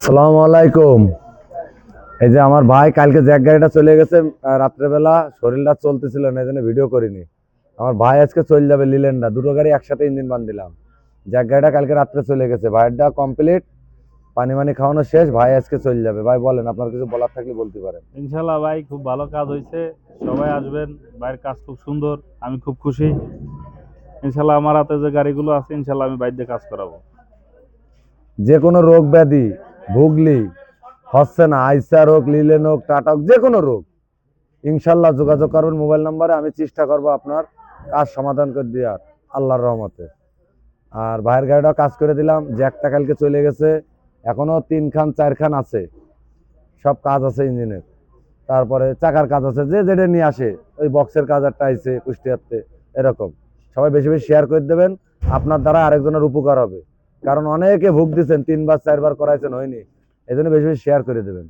সালাম আলাইকুম। এই যে আমার ভাই কালকে জ্যাক গাড়িটা চলে গেছে রাত্রেবেলা, শরীরটা চলতেছিল না, এই জন্য ভিডিও করিনি। আমার ভাই আজকে চলে যাবে লিল্যান্ডা, দুটো গাড়ি একসাথে ইঞ্জিন বান দিলাম। জ্যাক গাড়িটা কালকে রাত্রে চলে গেছে, ভাইয়েরটা কমপ্লিট, পানি মানি খাওয়ানো শেষ, ভাই আজকে চলে যাবে। ভাই বলেন, আপনার কিছু বলার থাকলে বলতে পারেন। ইনশাল্লাহ ভাই, খুব ভালো কাজ হয়েছে। সবাই আসবেন, ভাইয়ের কাজ খুব সুন্দর, আমি খুব খুশি। ইনশাল্লাহ আমার হাতে যে গাড়িগুলো আছে, ইনশাল্লাহ আমি বাইরে দিয়ে কাজ করাবো। যে কোনো রোগ ব্যাধি ভুগলি হচ্ছে না, আইসার হোক, লিলেন হোক, টাটা হোক, যে কোনো রোগ ইনশাল্লাহ যোগাযোগ করবেন মোবাইল নাম্বারে, আমি চেষ্টা করবো আপনার কাজ সমাধান করে দেওয়ার, আল্লাহর রহমতে। আর ভাইয়ের গাড়িটাও কাজ করে দিলাম, জ্যাকটা কালকে চলে গেছে, এখনো 3 খান 4 খান আছে, সব কাজ আছে ইঞ্জিনের। তারপরে চাকার কাজ আছে, যে যেটা নিয়ে আসে, ওই বক্সের কাজ একটা আইছে কুষ্টিয়াতে, এরকম। সবাই বেশি বেশি শেয়ার করে দেবেন, আপনার দ্বারা আরেকজনের উপকার হবে। কারণ অনেকে ভুগ দিচ্ছেন, 3 বার 4 বার করাইছেন, হয়নি। এই জন্য বেশি বেশি শেয়ার করে দেবেন।